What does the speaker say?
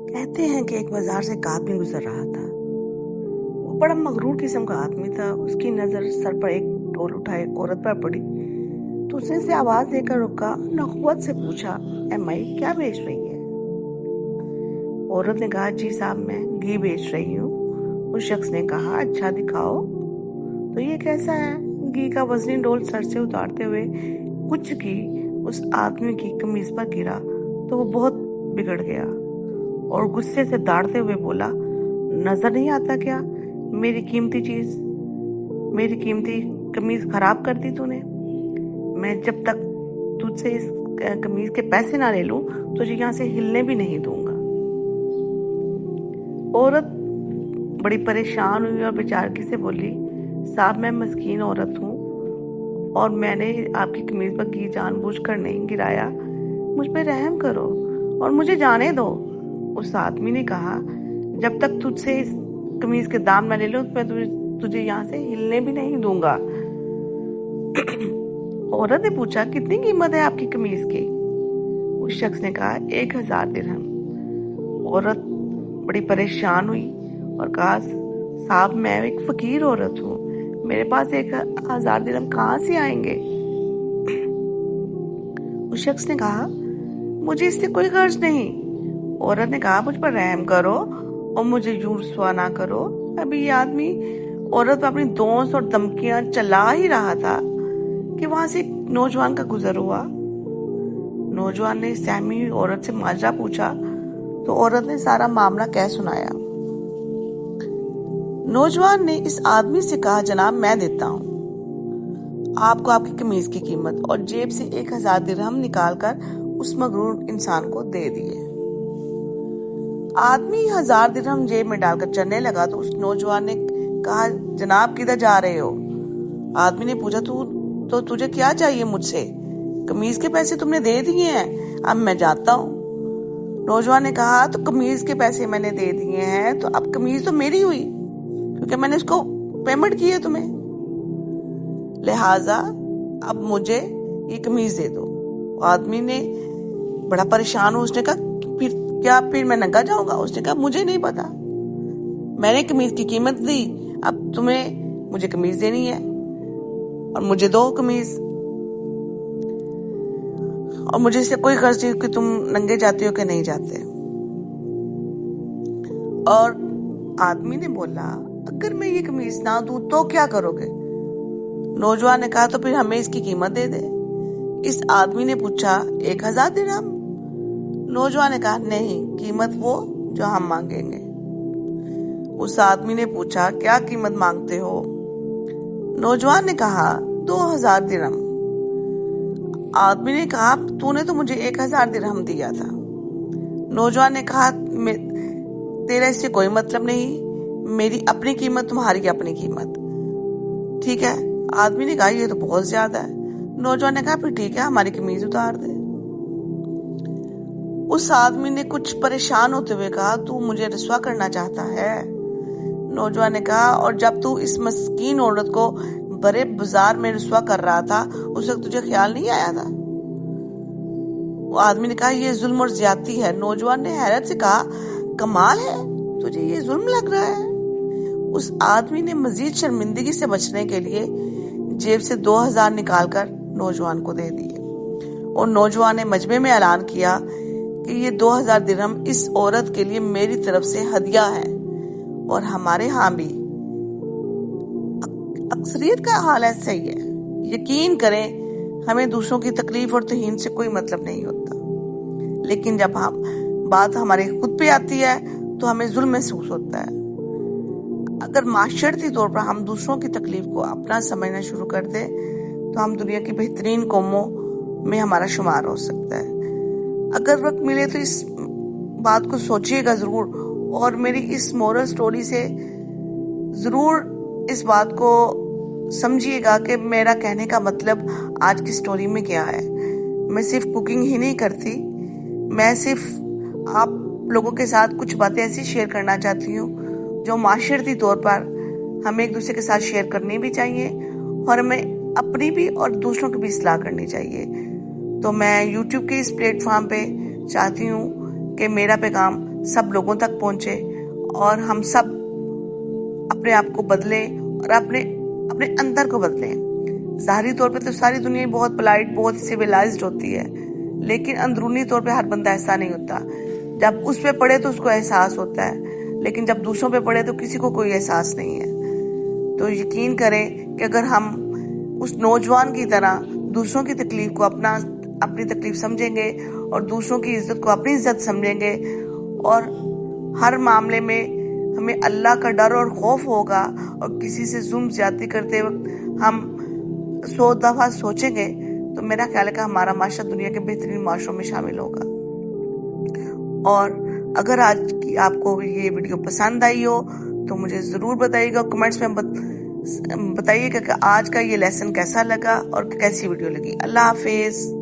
कहते हैं कि एक बाजार से एक आदमी गुजर रहा था। वो बड़ा मगरूर किस्म का आदमी था। उसकी नजर सर पर एक ढोल उठाए औरत पर पड़ी तो उसने से आवाज देकर रुका, नखवत से पूछा, ए माई, क्या बेच रही है? औरत ने कहा, जी साहब, मैं घी बेच रही हूँ। उस शख्स ने कहा, अच्छा दिखाओ। तो ये कैसा है? घी का वजनी डोल सर से उतारते हुए कुछ घी उस आदमी की कमीज पर गिरा तो वो बहुत बिगड़ गया और गुस्से से दाड़ते हुए बोला, नजर नहीं आता क्या? मेरी कीमती कमीज खराब कर दी तूने। मैं जब तक तुझसे इस कमीज के पैसे ना ले लूं तुझे यहाँ से हिलने भी नहीं दूंगा। औरत बड़ी परेशान हुई और बेचारगी से बोली, साहब, मैं मस्कीन औरत हूँ और मैंने आपकी कमीज पर घी जानबूझकर नहीं गिराया। मुझ पे रहम करो और मुझे जाने दो। उस आदमी ने कहा, जब तक तुझसे इस कमीज के दाम न ले लूं मैं तुझे यहाँ से हिलने भी नहीं दूंगा। औरत ने पूछा, कितनी कीमत है आपकी कमीज की? उस शख्स ने कहा, 1000 दिरहम। औरत बड़ी परेशान हुई और कहा, साहब, मैं एक फकीर औरत हूँ, मेरे पास 1000 दिरहम कहाँ से आएंगे? उस शख्स ने कहा, मुझे इससे कोई गर्ज नहीं। औरत ने कहा, मुझ पर रहम करो और मुझे यूं रुसवा ना करो। अभी ये आदमी औरत पर अपनी दोस्त और धमकियां चला ही रहा था कि वहां से एक नौजवान का गुजर हुआ। नौजवान ने सहमी हुई औरत से माजरा पूछा तो औरत ने सारा मामला कह सुनाया। नौजवान ने इस आदमी से कहा, जनाब, मैं देता हूँ आपको आपकी कमीज की कीमत, और जेब से 1000 दिरहम निकालकर उस मगरूर इंसान को दे दिए। आदमी 1000 दिरहम जेब में डालकर चलने लगा तो उस नौजवान ने कहा, जनाब, किधर जा रहे हो? आदमी ने पूछा, तो तुझे क्या चाहिए मुझसे? कमीज के पैसे तुमने दे दिए हैं, अब मैं जाता हूँ। नौजवान ने कहा, तो कमीज के पैसे मैंने दे दिए हैं तो अब कमीज तो मेरी हुई क्योंकि मैंने उसको पेमेंट की है तुम्हें, लिहाजा अब मुझे ये कमीज दे दो। आदमी ने बड़ा परेशान हुआ। उसने कहा, फिर मैं नंगा जाऊंगा? उसने कहा, मुझे नहीं पता, मैंने कमीज की कीमत दी, अब तुम्हें मुझे कमीज देनी है और मुझे दो कमीज, और मुझे इससे कोई गर्ज नहीं कि तुम नंगे जाते हो कि नहीं जाते। और आदमी ने बोला, अगर मैं ये कमीज ना दूं तो क्या करोगे? नौजवान ने कहा, तो फिर हमें इसकी कीमत दे दे। इस आदमी ने पूछा, 1000 दिरहम? नौजवान ने कहा, नहीं, कीमत वो जो हम मांगेंगे। उस आदमी ने पूछा, क्या कीमत मांगते हो? नौजवान ने कहा, 2000 दिरहम। आदमी ने कहा, तूने तो मुझे 1000 दिरहम दिया था। नौजवान ने कहा, तेरा इससे कोई मतलब नहीं, मेरी अपनी कीमत तुम्हारी अपनी कीमत, ठीक है। आदमी ने कहा, ये तो बहुत ज्यादा है। नौजवान ने कहा, फिर ठीक है, हमारी कमीज उतार दे। उस आदमी ने कुछ परेशान होते हुए कहा, तू मुझे रुसवा करना चाहता है? नौजवान ने कहा, और जब तू इस मस्कीन औरत को बड़े बाजार में रुसवा कर रहा था उस वक्त तुझे ख्याल नहीं आया था? वो आदमी ने कहा, ये जुल्म और ज्यादती है। नौजवान ने हैरत से कहा, कमाल है, तुझे ये जुल्म लग रहा है? उस आदमी ने मजीद शर्मिंदगी से बचने के लिए जेब से 2000 निकालकर नौजवान को दे दिए और नौजवान ने मजमे में ऐलान किया कि ये 2000 दिरहम इस औरत के लिए मेरी तरफ से हदिया है। और हमारे यहाँ भी अक्सरियत का हाल ऐसा ही है। यकीन करें, हमें दूसरों की तकलीफ और तौहीन से कोई मतलब नहीं होता, लेकिन जब बात हमारे खुद पे आती है तो हमें जुल्म महसूस होता है। अगर माशरती तौर पर हम दूसरों की तकलीफ को अपना समझना शुरू कर दें तो हम दुनिया की बेहतरीन कौमों में हमारा शुमार हो सकता है। अगर वक्त मिले तो इस बात को सोचिएगा जरूर और मेरी इस मोरल स्टोरी से जरूर इस बात को समझिएगा कि मेरा कहने का मतलब आज की स्टोरी में क्या है। मैं सिर्फ कुकिंग ही नहीं करती, मैं सिर्फ आप लोगों के साथ कुछ बातें ऐसी शेयर करना चाहती हूँ जो माशरती तौर पर हमें एक दूसरे के साथ शेयर करनी भी चाहिए और हमें अपनी भी और दूसरों की भी इस्लाह करनी चाहिए। तो मैं YouTube के इस प्लेटफॉर्म पे चाहती हूँ कि मेरा पैगाम सब लोगों तक पहुंचे और हम सब अपने आप को बदलें और अपने अंदर को बदलें। ज़ाहरी तौर पे तो सारी दुनिया बहुत पोलाइट, बहुत सिविलाइज्ड होती है, लेकिन अंदरूनी तौर पे हर बंदा ऐसा नहीं होता। जब उस पे पड़े तो उसको एहसास होता है, लेकिन जब दूसरों पे पड़े तो किसी को कोई एहसास नहीं है। तो यकीन करें कि अगर हम उस नौजवान की तरह दूसरों की तकलीफ को अपनी तकलीफ समझेंगे और दूसरों की इज्जत को अपनी इज्जत समझेंगे और हर मामले में हमें अल्लाह का डर और खौफ होगा और किसी से जुल्म ज्यादती करते वक्त हम 100 दफा सोचेंगे, तो मेरा ख्याल है कि हमारा माशरा दुनिया के बेहतरीन माशरों में शामिल होगा। और अगर आज की आपको ये वीडियो पसंद आई हो तो मुझे ज़रूर बताइएगा, कमेंट्स में बताइएगा कि आज का ये लेसन कैसा लगा और कैसी वीडियो लगी। अल्लाह हाफिज़।